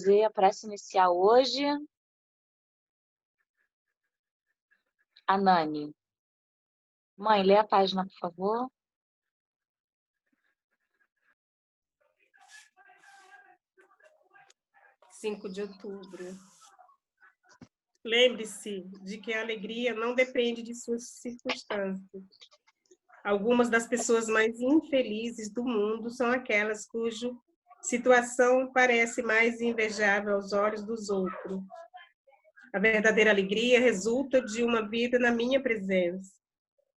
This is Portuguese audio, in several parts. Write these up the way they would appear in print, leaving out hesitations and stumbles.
fazer a prece inicial hoje? A Nani. Mãe, lê a página, por favor. (5 de outubro). Lembre-se de que a alegria não depende de suas circunstâncias. Algumas das pessoas mais infelizes do mundo são aquelas cuja situação parece mais invejável aos olhos dos outros. A verdadeira alegria resulta de uma vida na minha presença.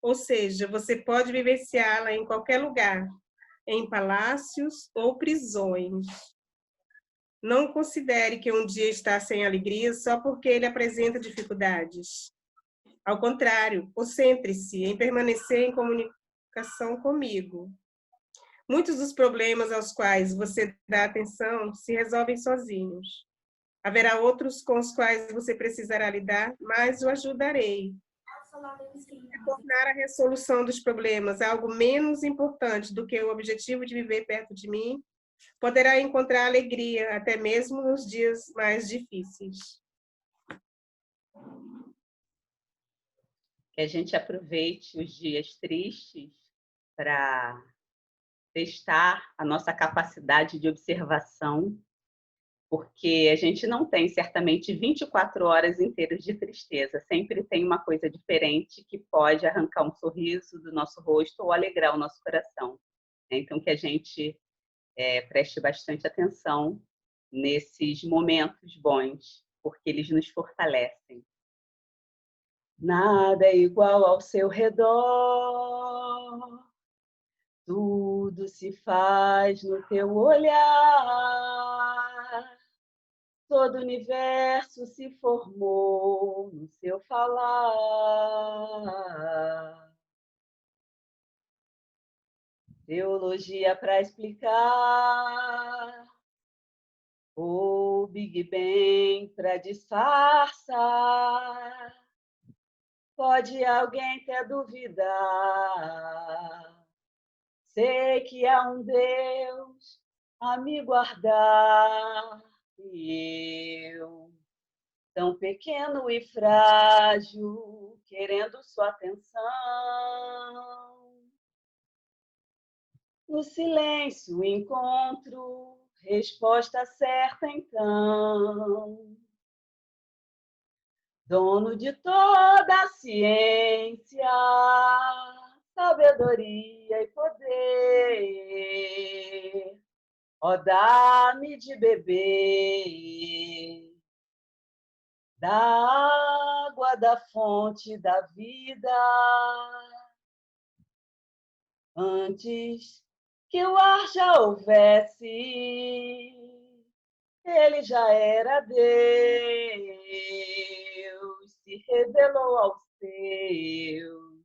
Ou seja, você pode vivenciá-la em qualquer lugar, em palácios ou prisões. Não considere que um dia está sem alegria só porque ele apresenta dificuldades. Ao contrário, concentre-se em permanecer em comunicação comigo. Muitos dos problemas aos quais você dá atenção se resolvem sozinhos. Haverá outros com os quais você precisará lidar, mas o ajudarei. Se tornar a resolução dos problemas algo menos importante do que o objetivo de viver perto de mim, poderá encontrar alegria até mesmo nos dias mais difíceis. Que a gente aproveite os dias tristes para testar a nossa capacidade de observação, porque a gente não tem certamente 24 horas inteiras de tristeza, sempre tem uma coisa diferente que pode arrancar um sorriso do nosso rosto ou alegrar o nosso coração. Então, que a gente preste bastante atenção nesses momentos bons, porque eles nos fortalecem. Nada é igual ao seu redor, tudo se faz no teu olhar, todo o universo se formou no seu falar. Teologia para explicar, ou Big Bang para disfarçar. Pode alguém ter duvidar? Sei que há um Deus a me guardar, e eu, tão pequeno e frágil, querendo sua atenção. No silêncio encontro resposta certa, então. Dono de toda a ciência, sabedoria e poder, ó, dá-me de beber da água da fonte da vida, antes que o ar já houvesse, ele já era Deus, se revelou aos teus,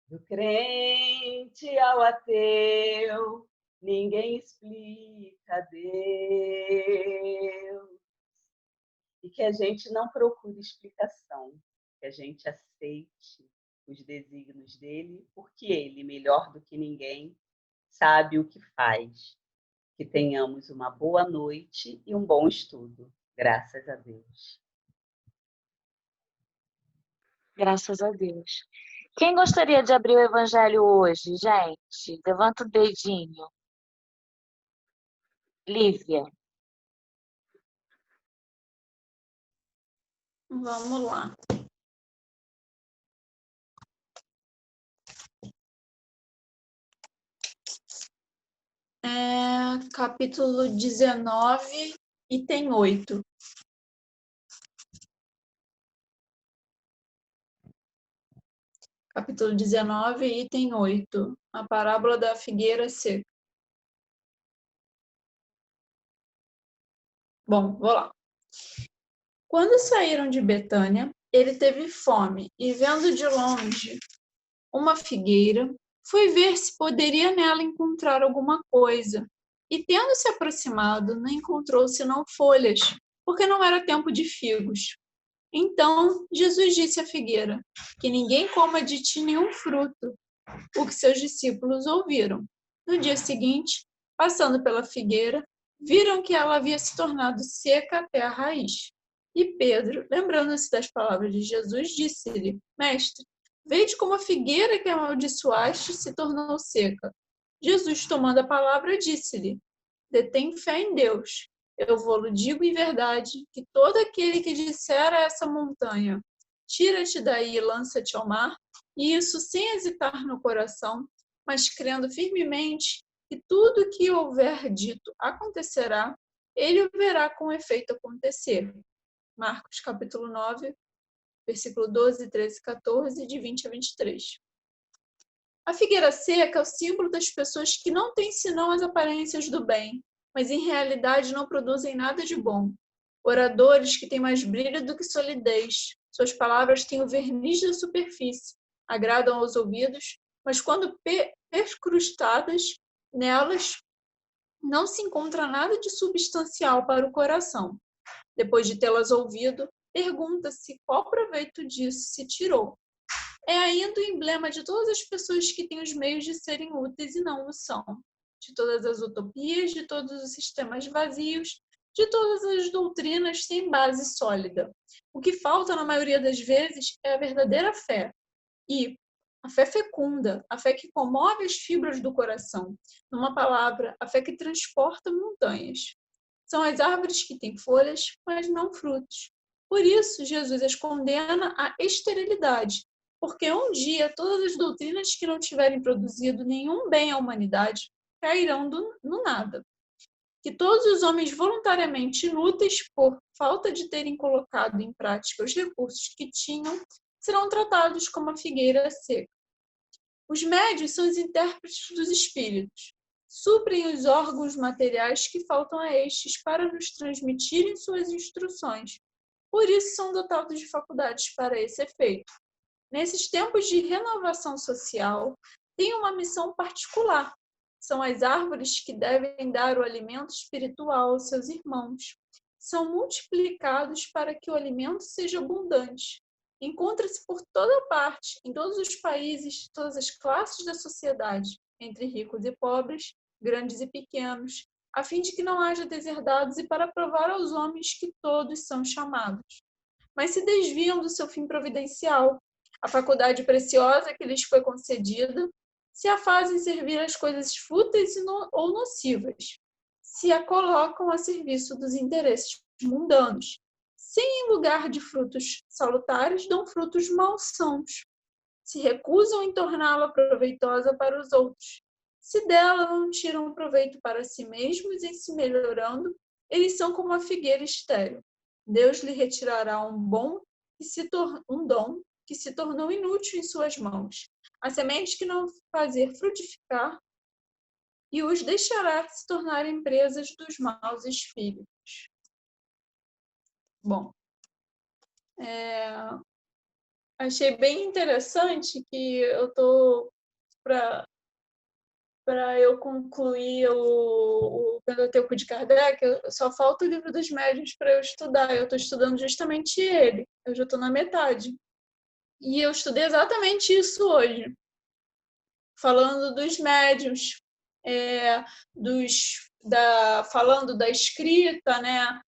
do crente ao ateu, ninguém explica Deus. E que a gente não procure explicação, que a gente aceite os desígnios dele, porque ele, melhor do que ninguém, sabe o que faz. Que tenhamos uma boa noite e um bom estudo. Graças a Deus. Graças a Deus. Quem gostaria de abrir o evangelho hoje, gente? Levanta o dedinho. Lívia. Vamos lá. Capítulo 19, item 8. Capítulo 19, item 8. A parábola da figueira seca. Bom, vou lá. Quando saíram de Betânia, ele teve fome e, vendo de longe uma figueira, foi ver se poderia nela encontrar alguma coisa. E, tendo se aproximado, não encontrou senão folhas, porque não era tempo de figos. Então Jesus disse à figueira: que ninguém coma de ti nenhum fruto. O que seus discípulos ouviram. No dia seguinte, passando pela figueira, viram que ela havia se tornado seca até a raiz. E Pedro, lembrando-se das palavras de Jesus, disse-lhe: Mestre, vede como a figueira que amaldiçoaste se tornou seca. Jesus, tomando a palavra, disse-lhe: Detém fé em Deus. Eu vou-lo digo em verdade, que todo aquele que disser a essa montanha, tira-te daí e lança-te ao mar, e isso sem hesitar no coração, mas crendo firmemente que tudo o que houver dito acontecerá, ele o verá com efeito acontecer. Marcos capítulo 9, versículo 12, 13, 14, de 20 a 23. A figueira seca é o símbolo das pessoas que não têm senão as aparências do bem, mas em realidade não produzem nada de bom. Oradores que têm mais brilho do que solidez. Suas palavras têm o verniz da superfície, agradam aos ouvidos, mas quando perscrutadas nelas, não se encontra nada de substancial para o coração. Depois de tê-las ouvido, pergunta-se qual proveito disso se tirou. É ainda o emblema de todas as pessoas que têm os meios de serem úteis e não o são, de todas as utopias, de todos os sistemas vazios, de todas as doutrinas sem base sólida. O que falta, na maioria das vezes, é a verdadeira fé. E a fé fecunda, a fé que comove as fibras do coração. Numa palavra, a fé que transporta montanhas. São as árvores que têm folhas, mas não frutos. Por isso, Jesus as condena à esterilidade, porque um dia todas as doutrinas que não tiverem produzido nenhum bem à humanidade cairão no nada. Que todos os homens voluntariamente inúteis, por falta de terem colocado em prática os recursos que tinham, serão tratados como a figueira seca. Os médiuns são os intérpretes dos espíritos. Suprem os órgãos materiais que faltam a estes para nos transmitirem suas instruções. Por isso são dotados de faculdades para esse efeito. Nesses tempos de renovação social, têm uma missão particular. São as árvores que devem dar o alimento espiritual aos seus irmãos. São multiplicados para que o alimento seja abundante. Encontra-se por toda parte, em todos os países, todas as classes da sociedade, entre ricos e pobres, grandes e pequenos, a fim de que não haja deserdados e para provar aos homens que todos são chamados. Mas se desviam do seu fim providencial, a faculdade preciosa que lhes foi concedida, se a fazem servir às coisas fúteis ou nocivas, se a colocam a serviço dos interesses mundanos, se em lugar de frutos salutares dão frutos malsãos, se recusam em torná-la proveitosa para os outros, se dela não tiram proveito para si mesmos em se melhorando, eles são como a figueira estéril. Deus lhe retirará um dom que se tornou inútil em suas mãos, a semente que não fazer frutificar, e os deixará se tornarem presas dos maus espíritos. Bom, achei bem interessante que eu estou para eu concluir o Pentateuco de Kardec, só falta o Livro dos Médiuns para eu estudar. Eu estou estudando justamente ele. Eu já estou na metade. E eu estudei exatamente isso hoje, falando dos médiuns, falando da escrita, né?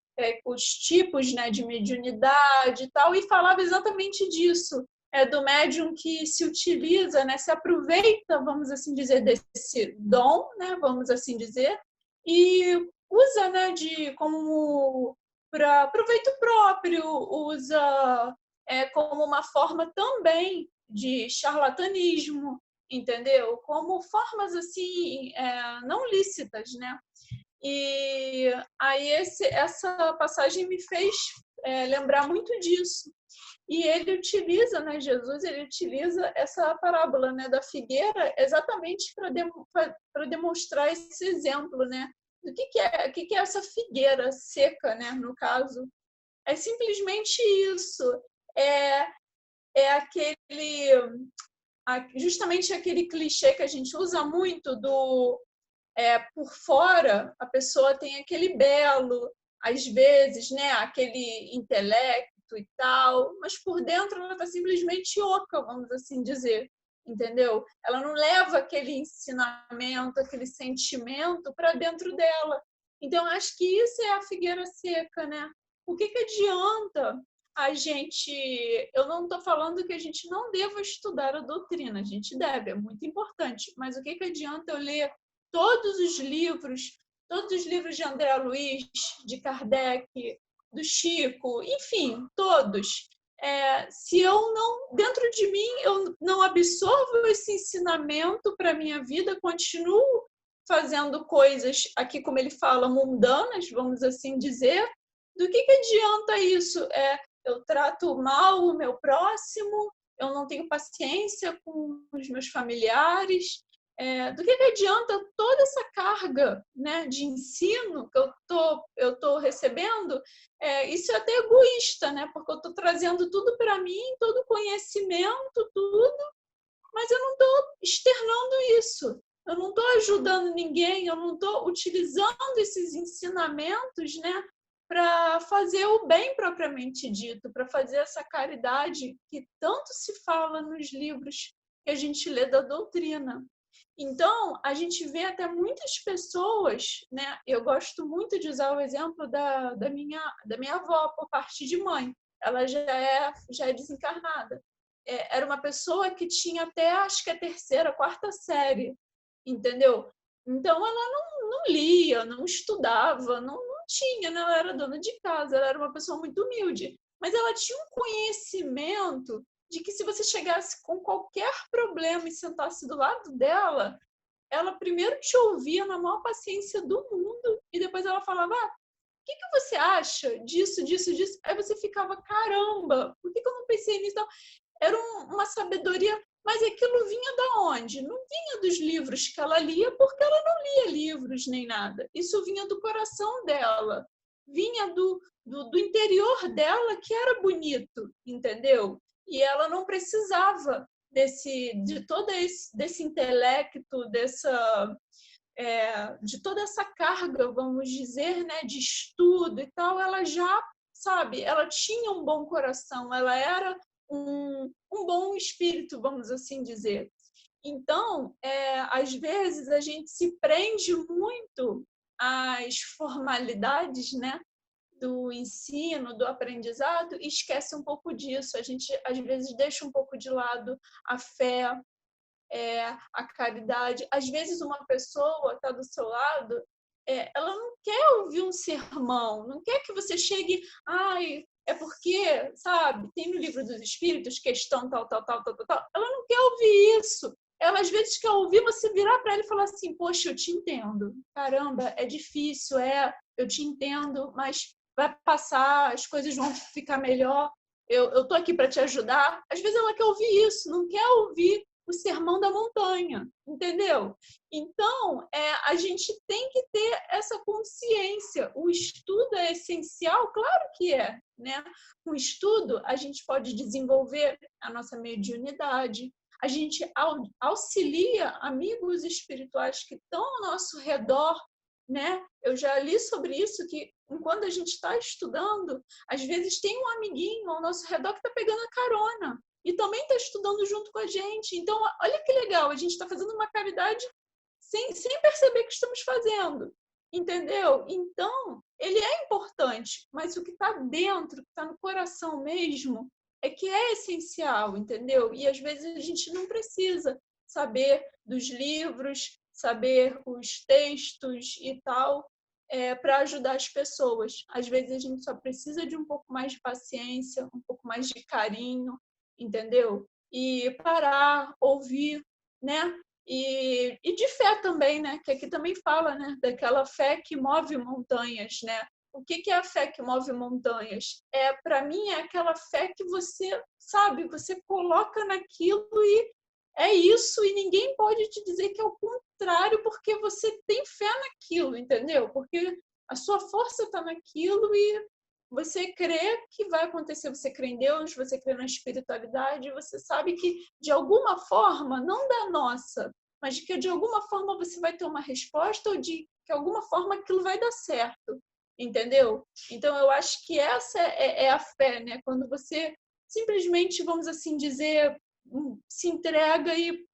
Os tipos, né, de mediunidade e tal, e falava exatamente disso. Do médium que se utiliza, né, se aproveita, vamos assim dizer, desse dom, né, vamos assim dizer, e usa, né, como para proveito próprio, usa como uma forma também de charlatanismo, entendeu? Como formas assim não lícitas, né? E aí essa passagem me fez lembrar muito disso. E ele utiliza, né, Jesus, ele utiliza essa parábola, né, da figueira exatamente para demonstrar esse exemplo, né, do que é essa figueira seca, né, no caso. É simplesmente isso. Justamente aquele clichê que a gente usa muito do por fora a pessoa tem aquele belo, às vezes, né, aquele intelecto e tal, mas por dentro ela está simplesmente oca, vamos assim dizer, entendeu? Ela não leva aquele ensinamento, aquele sentimento para dentro dela. Então, acho que isso é a figueira seca, né? O que adianta a gente... Eu não estou falando que a gente não deva estudar a doutrina, a gente deve, é muito importante. Mas o que adianta eu ler todos os livros de André Luiz, de Kardec, do Chico, enfim, todos. Se eu não, dentro de mim, eu não absorvo esse ensinamento para a minha vida, continuo fazendo coisas, aqui como ele fala, mundanas, vamos assim dizer, do que adianta isso? Eu trato mal o meu próximo, eu não tenho paciência com os meus familiares, do que adianta toda essa carga, né, de ensino que eu tô recebendo? Isso é até egoísta, né, porque eu estou trazendo tudo para mim, todo conhecimento, tudo, mas eu não estou externando isso. Eu não estou ajudando ninguém, eu não estou utilizando esses ensinamentos, né, para fazer o bem propriamente dito, para fazer essa caridade que tanto se fala nos livros que a gente lê da doutrina. Então, a gente vê até muitas pessoas, né? Eu gosto muito de usar o exemplo da minha avó, por parte de mãe. Ela já é desencarnada. Era uma pessoa que tinha até, acho que a terceira, quarta série, entendeu? Então, ela não lia, não estudava, não tinha, né? Ela era dona de casa, ela era uma pessoa muito humilde. Mas ela tinha um conhecimento de que se você chegasse com qualquer problema e sentasse do lado dela, ela primeiro te ouvia na maior paciência do mundo e depois ela falava, o que você acha disso, disso, disso? Aí você ficava, caramba, por que eu não pensei nisso? Então, era uma sabedoria, mas aquilo vinha da onde? Não vinha dos livros que ela lia, porque ela não lia livros nem nada. Isso vinha do coração dela, vinha do interior dela, que era bonito, entendeu? E ela não precisava de todo desse intelecto, de toda essa carga, vamos dizer, né, de estudo e tal. Ela já, sabe, ela tinha um bom coração, ela era um bom espírito, vamos assim dizer. Então, às vezes, a gente se prende muito às formalidades, né, do ensino, do aprendizado, e esquece um pouco disso. A gente, às vezes, deixa um pouco de lado a fé, a caridade. Às vezes, uma pessoa está do seu lado, ela não quer ouvir um sermão, não quer que você chegue, é porque, sabe, tem no Livro dos Espíritos, questão tal, tal, tal, tal, tal, tal. Ela não quer ouvir isso. Ela, às vezes, quer ouvir você virar para ela e falar assim, poxa, eu te entendo. Caramba, é difícil, eu te entendo, mas vai passar, as coisas vão ficar melhor, eu estou aqui para te ajudar. Às vezes ela quer ouvir isso, não quer ouvir o sermão da montanha, entendeu? Então, a gente tem que ter essa consciência. O estudo é essencial? Claro que é, né? Com o estudo, a gente pode desenvolver a nossa mediunidade, a gente auxilia amigos espirituais que estão ao nosso redor, né? Eu já li sobre isso, que enquanto a gente está estudando, às vezes tem um amiguinho ao nosso redor que está pegando a carona e também está estudando junto com a gente. Então, olha que legal, a gente está fazendo uma caridade sem perceber que estamos fazendo, entendeu? Então, ele é importante, mas o que está dentro, que está no coração mesmo, é que é essencial, entendeu? E às vezes a gente não precisa saber dos livros, saber os textos e tal, para ajudar as pessoas. Às vezes a gente só precisa de um pouco mais de paciência, um pouco mais de carinho, entendeu? E parar, ouvir, né? E de fé também, né? Que aqui também fala, né? Daquela fé que move montanhas, né? O que é a fé que move montanhas? Para mim, é aquela fé que você, sabe, você coloca naquilo e é isso, e ninguém pode te dizer que é o contrário, porque você tem fé naquilo, entendeu? Porque a sua força está naquilo e você crê que vai acontecer, você crê em Deus, você crê na espiritualidade, você sabe que, de alguma forma, não da nossa, mas que de alguma forma você vai ter uma resposta ou de que, de alguma forma, aquilo vai dar certo, entendeu? Então, eu acho que essa é a fé, né? Quando você simplesmente, vamos assim dizer, se entrega e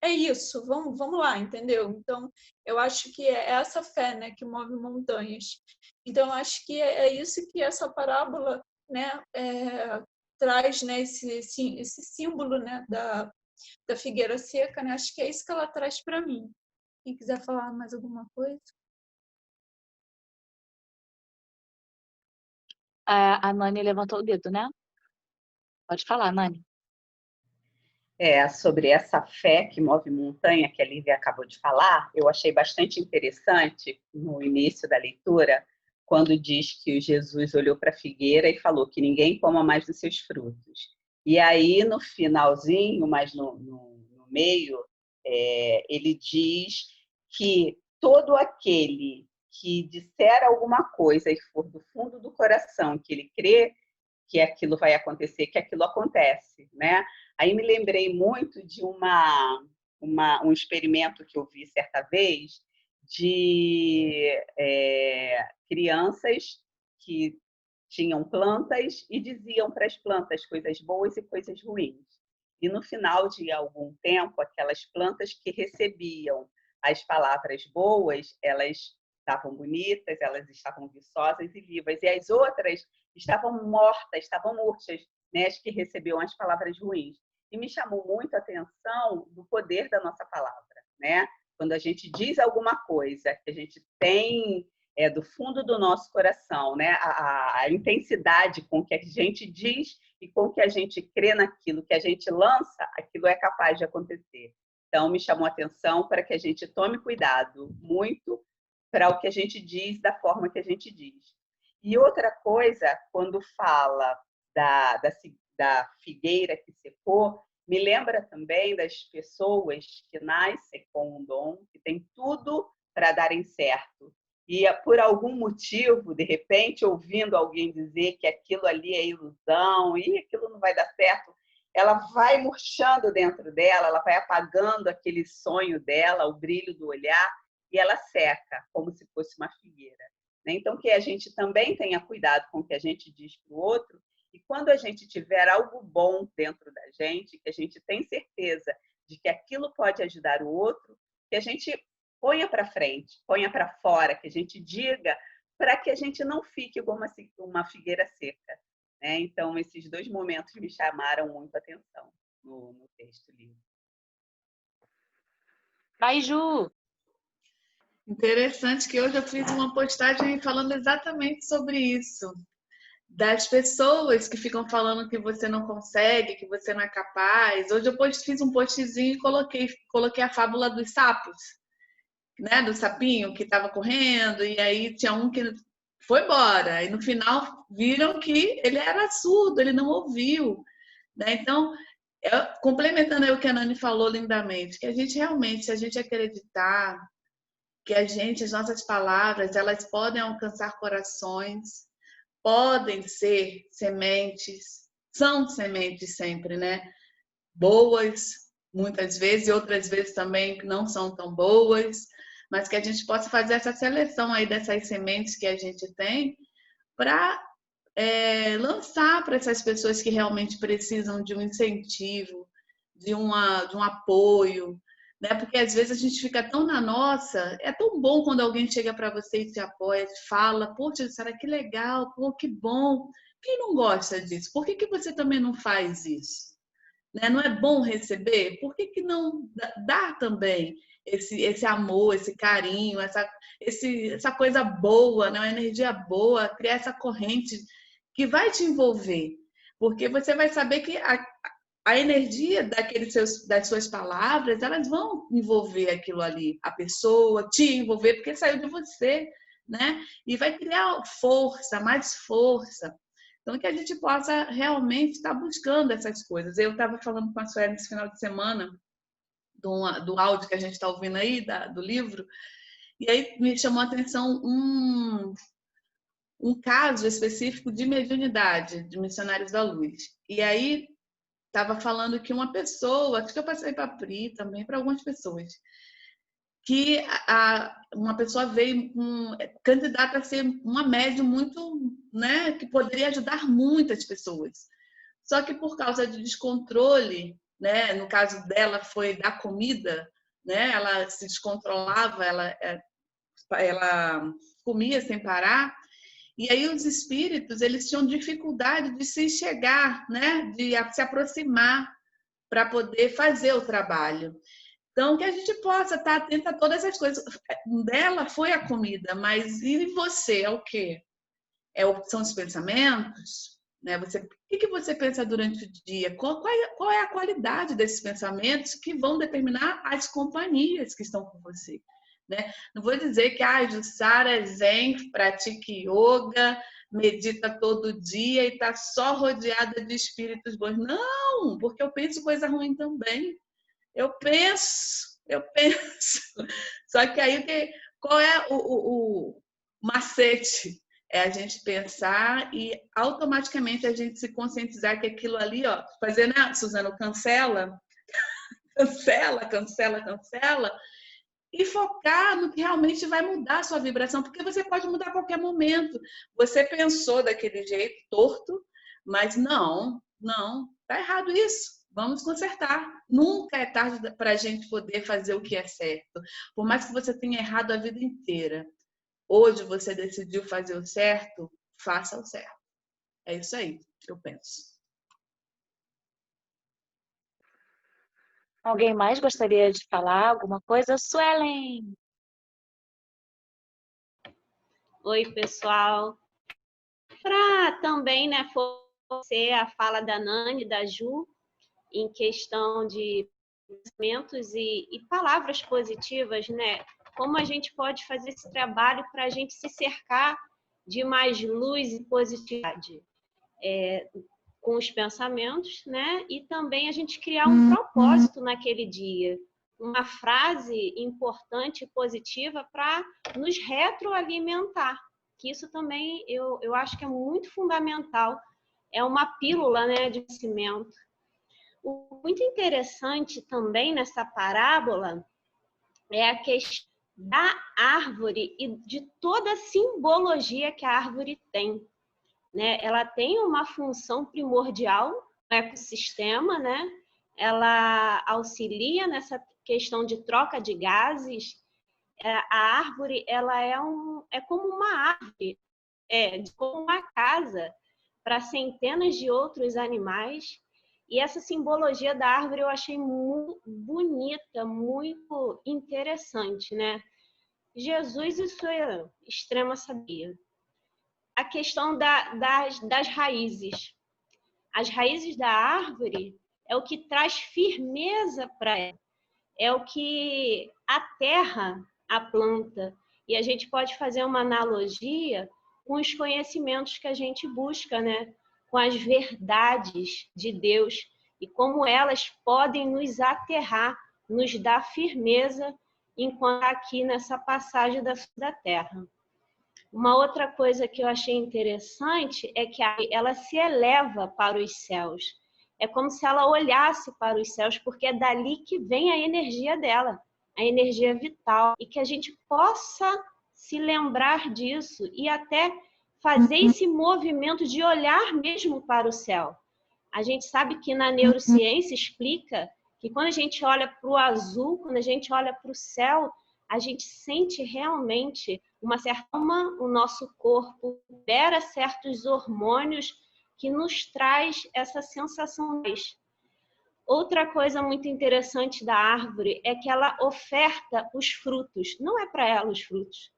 é isso, vamos lá, entendeu? Então, eu acho que é essa fé, né, que move montanhas. Então, eu acho que é isso que essa parábola, né, traz, né, esse símbolo, né, da figueira seca, né? Acho que é isso que ela traz para mim. Quem quiser falar mais alguma coisa? A Nani levantou o dedo, né? Pode falar, Nani. Sobre essa fé que move montanha, que a Lívia acabou de falar, eu achei bastante interessante no início da leitura, quando diz que Jesus olhou para a figueira e falou que ninguém coma mais dos seus frutos. E aí, no finalzinho, mas no meio, ele diz que todo aquele que disser alguma coisa e for do fundo do coração, que ele crê que aquilo vai acontecer, que aquilo acontece, né? Aí me lembrei muito de um experimento que eu vi certa vez de crianças que tinham plantas e diziam para as plantas coisas boas e coisas ruins. E no final de algum tempo, aquelas plantas que recebiam as palavras boas, elas estavam bonitas, elas estavam viçosas e vivas, e as outras estavam mortas, estavam murchas, né, as que recebiam as palavras ruins. E me chamou muito a atenção do poder da nossa palavra, né? Quando a gente diz alguma coisa que a gente tem do fundo do nosso coração, né? A intensidade com que a gente diz e com que a gente crê naquilo que a gente lança, aquilo é capaz de acontecer. Então, me chamou a atenção para que a gente tome cuidado muito para o que a gente diz, da forma que a gente diz. E outra coisa, quando fala da figueira que secou, me lembra também das pessoas que nascem com um dom, que tem tudo para darem certo. E por algum motivo, de repente, ouvindo alguém dizer que aquilo ali é ilusão e aquilo não vai dar certo, ela vai murchando dentro dela, ela vai apagando aquele sonho dela, o brilho do olhar, e ela seca, como se fosse uma figueira. Então, que a gente também tenha cuidado com o que a gente diz para o outro, e quando a gente tiver algo bom dentro da gente, que a gente tem certeza de que aquilo pode ajudar o outro, que a gente ponha para frente, ponha para fora, que a gente diga, para que a gente não fique igual uma figueira seca. Né? Então, esses dois momentos me chamaram muito a atenção no texto livre. Vai, Ju! Interessante que hoje eu fiz uma postagem falando exatamente sobre isso. Das pessoas que ficam falando que você não consegue, que você não é capaz. Hoje eu fiz um postzinho e coloquei a fábula dos sapos, né? Do sapinho que estava correndo, e aí tinha um que foi embora. E no final viram que ele era surdo, ele não ouviu. Né? Então, complementando aí o que a Nani falou lindamente, que a gente realmente, se a gente acreditar que as nossas palavras, elas podem alcançar corações, podem ser sementes, são sementes sempre, né? Boas, muitas vezes, e outras vezes também não são tão boas, mas que a gente possa fazer essa seleção aí dessas sementes que a gente tem para lançar para essas pessoas que realmente precisam de um incentivo, de um apoio, né? Porque às vezes a gente fica tão na nossa, é tão bom quando alguém chega para você e te apoia, te fala, poxa, Sara, que legal, pô, que bom. Quem não gosta disso? Por que você também não faz isso? Né? Não é bom receber? Por que não dá também esse amor, esse carinho, essa coisa boa, né? Uma energia boa, criar essa corrente que vai te envolver? Porque você vai saber que a energia das suas palavras, elas vão envolver aquilo ali, a pessoa, te envolver, porque saiu de você, né? E vai criar força, mais força. Então, que a gente possa realmente estar buscando essas coisas. Eu estava falando com a Sueli nesse final de semana, do áudio que a gente está ouvindo aí, do livro, e aí me chamou a atenção um caso específico de mediunidade, de Missionários da Luz. E aí estava falando que uma pessoa, acho que eu passei para a Pri também, para algumas pessoas, que uma pessoa veio candidata a ser uma médium muito, né, que poderia ajudar muitas pessoas. Só que por causa de descontrole né? No caso dela foi da comida, né? Ela se descontrolava, ela comia sem parar. E aí os espíritos, eles tinham dificuldade de se enxergar, né? De se aproximar para poder fazer o trabalho. Então, que a gente possa estar atenta a todas as coisas. Dela foi a comida, mas e você? É o quê? São os pensamentos? Né? O que você pensa durante o dia? Qual é a qualidade desses pensamentos que vão determinar as companhias que estão com você? Né? Não vou dizer que Jussara é zen, pratica yoga, medita todo dia e está só rodeada de espíritos bons. Não, porque eu penso coisa ruim também. Eu penso. Só que aí, qual é o macete? É a gente pensar e automaticamente a gente se conscientizar que aquilo ali, ó, fazer, né, Suzano, cancela, e focar no que realmente vai mudar a sua vibração, porque você pode mudar a qualquer momento. Você pensou daquele jeito, torto, mas não, tá errado isso. Vamos consertar. Nunca é tarde para a gente poder fazer o que é certo. Por mais que você tenha errado a vida inteira, hoje você decidiu fazer o certo, faça o certo. É isso aí, eu penso. Alguém mais gostaria de falar alguma coisa? Suelen! Oi, pessoal. Para também, né, fortalecer a fala da Nani e da Ju em questão de pensamentos e palavras positivas, né? Como a gente pode fazer esse trabalho para a gente se cercar de mais luz e positividade com os pensamentos, né? E também a gente criar um propósito naquele dia, uma frase importante e positiva para nos retroalimentar, que isso também eu acho que é muito fundamental, é uma pílula, né, de conhecimento. O muito interessante também nessa parábola é a questão da árvore e de toda a simbologia que a árvore tem, né? Ela tem uma função primordial no ecossistema, né? Ela auxilia nessa questão de troca de gases. A árvore, ela é como uma árvore, como uma casa para centenas de outros animais. E essa simbologia da árvore eu achei muito bonita, muito interessante, né? Jesus e sua extrema sabedoria. A questão das raízes. As raízes da árvore é o que traz firmeza para ela, é o que aterra a planta. E a gente pode fazer uma analogia com os conhecimentos que a gente busca, né? Com as verdades de Deus e como elas podem nos aterrar, nos dar firmeza enquanto aqui nessa passagem da Terra. Uma outra coisa que eu achei interessante é que ela se eleva para os céus. É como se ela olhasse para os céus, porque é dali que vem a energia dela, a energia vital. E que a gente possa se lembrar disso e até fazer esse movimento de olhar mesmo para o céu. A gente sabe que na neurociência explica que quando a gente olha para o azul, quando a gente olha para o céu, a gente sente realmente uma certa alma, o nosso corpo libera certos hormônios que nos traz essa sensação. Outra coisa muito interessante da árvore é que ela oferta os frutos. Não é para ela os frutos,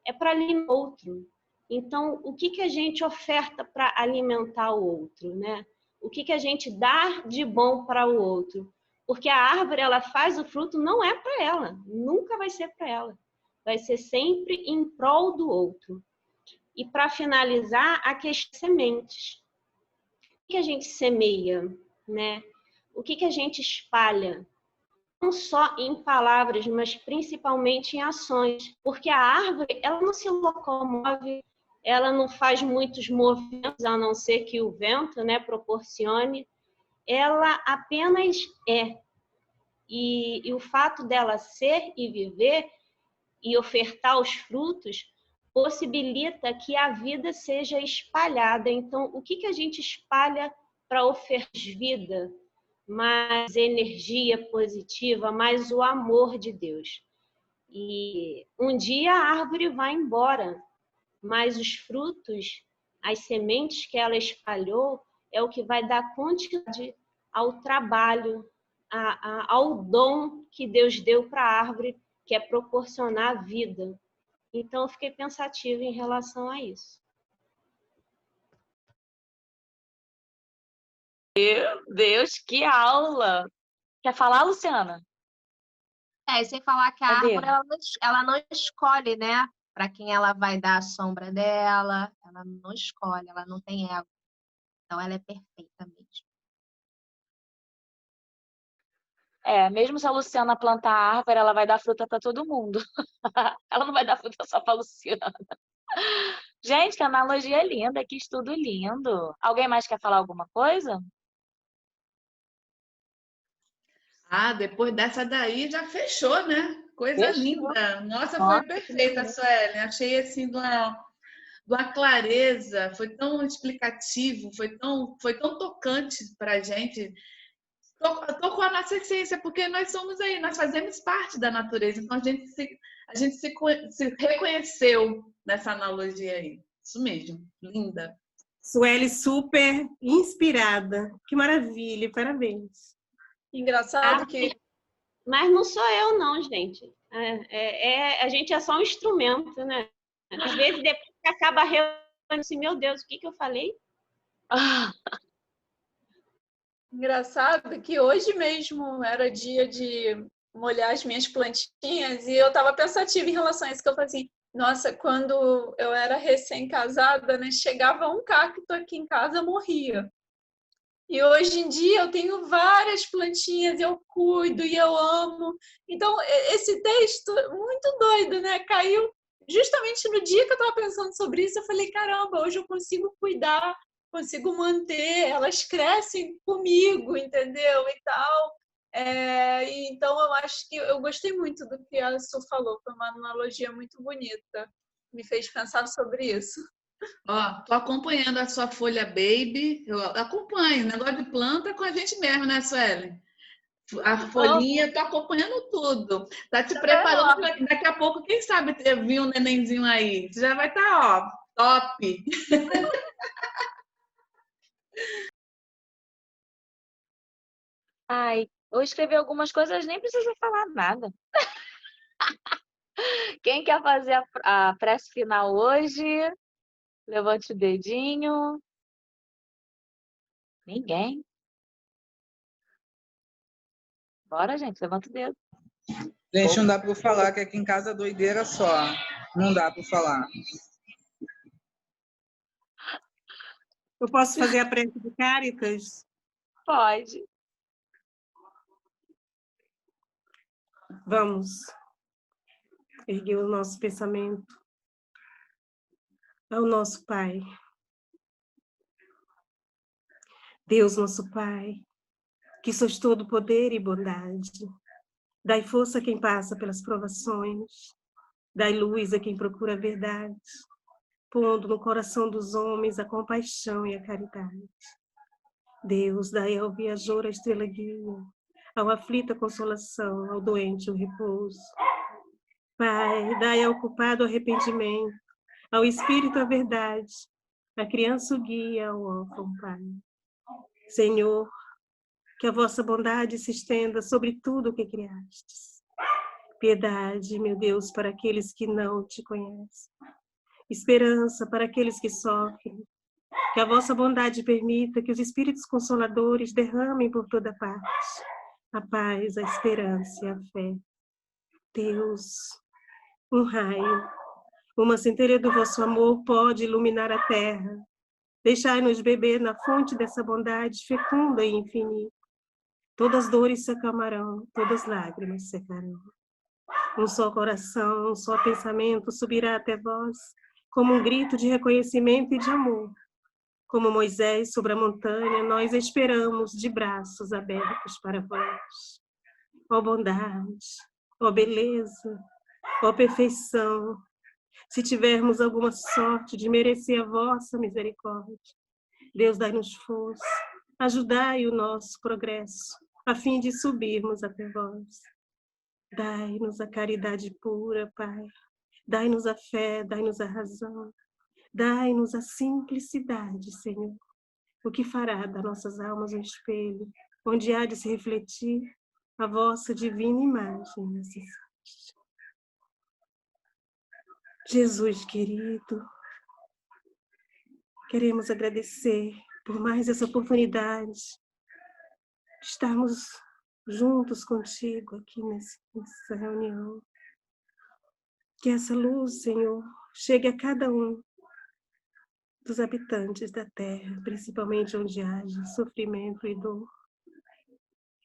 é para alimentar o outro. Então, o que a gente oferta para alimentar o outro, né? O que a gente dá de bom para o outro? Porque a árvore, ela faz o fruto, não é para ela, nunca vai ser para ela. Vai ser sempre em prol do outro. E para finalizar, a questão de sementes. O que a gente semeia, né? O que a gente espalha? Não só em palavras, mas principalmente em ações. Porque a árvore, ela não se locomove, ela não faz muitos movimentos, a não ser que o vento, né, proporcione. Ela apenas é. E o fato dela ser e viver e ofertar os frutos possibilita que a vida seja espalhada. Então, o que a gente espalha para ofertar vida? mais energia positiva, mais o amor de Deus. E um dia a árvore vai embora, mas os frutos, as sementes que ela espalhou, é o que vai dar continuidade ao trabalho, ao dom que Deus deu para a árvore, que é proporcionar vida. Então, eu fiquei pensativa em relação a isso. Meu Deus, que aula! Quer falar, Luciana? Sem falar que a Cadê? árvore ela não escolhe, né? Para quem ela vai dar a sombra dela. Ela não escolhe, ela não tem ego. Então ela é perfeita mesmo. Mesmo se a Luciana plantar a árvore, ela vai dar fruta para todo mundo. Ela não vai dar fruta só para a Luciana. Gente, que analogia linda, que estudo lindo. Alguém mais quer falar alguma coisa? Depois dessa daí já fechou, né? Coisa Fechou. linda. Nossa, foi Nossa, perfeita, Suelen. Achei assim de uma clareza, foi tão explicativo, foi tão tocante para a gente. Tocou a nossa essência, porque nós somos aí, nós fazemos parte da natureza, então a gente se reconheceu nessa analogia aí. Isso mesmo, linda. Sueli super inspirada. Que maravilha, parabéns. Engraçado que Mas não sou eu, não, gente. A gente é só um instrumento, né? Às vezes, depois que acaba a reunião, assim, meu Deus, o que eu falei? Engraçado que hoje mesmo era dia de molhar as minhas plantinhas e eu estava pensativa em relação a isso, que eu falei assim, nossa, quando eu era recém-casada, né, chegava um cacto aqui em casa, morria. E hoje em dia eu tenho várias plantinhas, eu cuido e eu amo. Então, esse texto, muito doido, né? Caiu justamente no dia que eu estava pensando sobre isso, eu falei, caramba, hoje eu consigo cuidar, consigo manter, elas crescem comigo, entendeu? E tal. Então, eu acho que eu gostei muito do que a Su falou, foi uma analogia muito bonita, me fez pensar sobre isso. Tô acompanhando a sua folha baby, eu acompanho, negócio de planta é com a gente mesmo, né, Suelen? A folhinha, tô acompanhando tudo. Tá te preparando para daqui a pouco, quem sabe vir um nenenzinho aí. Você já vai estar, top. Ai, eu escrevi algumas coisas, nem precisa falar nada. Quem quer fazer a prece final hoje? Levante o dedinho. Ninguém. Bora, gente, levanta o dedo. Gente, não dá para falar que aqui em casa é doideira só. Não dá para falar. Eu posso fazer a prece de Cáritas? Pode. Vamos erguer o nosso pensamento ao nosso Pai. Deus, nosso Pai, que sois todo poder e bondade, dai força a quem passa pelas provações, dai luz a quem procura a verdade, pondo no coração dos homens a compaixão e a caridade. Deus, dai ao viajor a estrela guia, ao aflito a consolação, ao doente o repouso. Pai, dai ao culpado o arrependimento, ao espírito a verdade, à criança o guia, ao órfão Pai. Senhor, que a vossa bondade se estenda sobre tudo o que criastes. Piedade, meu Deus, para aqueles que não te conhecem. Esperança para aqueles que sofrem. Que a vossa bondade permita que os espíritos consoladores derramem por toda parte a paz, a esperança e a fé. Deus, um raio, uma centelha do vosso amor pode iluminar a terra. Deixai-nos beber na fonte dessa bondade fecunda e infinita. Todas as dores se acalmarão, todas as lágrimas secarão. Um só coração, um só pensamento subirá até vós, como um grito de reconhecimento e de amor. Como Moisés sobre a montanha, nós esperamos de braços abertos para vós. Ó bondade, ó beleza, ó perfeição, se tivermos alguma sorte de merecer a vossa misericórdia, Deus dai-nos força, Ajudai o nosso progresso, a fim de subirmos até vós. Dai-nos a caridade pura, Pai. Dai-nos a fé, dai-nos a razão. Dai-nos a simplicidade, Senhor, o que fará das nossas almas um espelho, onde há de se refletir a vossa divina imagem. Jesus querido, queremos agradecer por mais essa oportunidade de estarmos juntos contigo aqui nessa reunião. Que essa luz, Senhor, chegue a cada um dos habitantes da Terra, principalmente onde haja sofrimento e dor.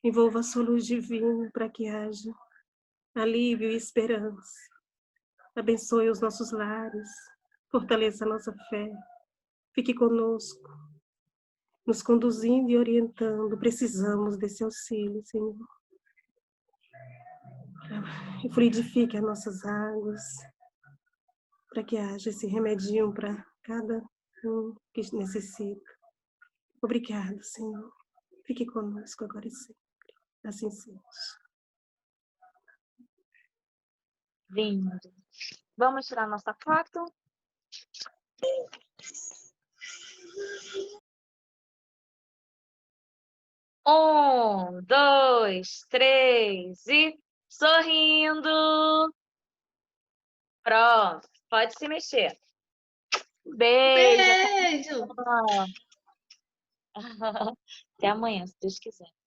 Envolva a sua luz divina para que haja alívio e esperança. Abençoe os nossos lares, fortaleça a nossa fé. Fique conosco, nos conduzindo e orientando. Precisamos desse auxílio, Senhor. E fluidifique as nossas águas, para que haja esse remedinho para cada um que necessita. Obrigado, Senhor. Fique conosco agora e sempre. Assim seja. Lindo. Vamos tirar nossa foto? Um, dois, três e sorrindo. Pronto, pode se mexer. Beijo. Beijo! Até amanhã, se Deus quiser.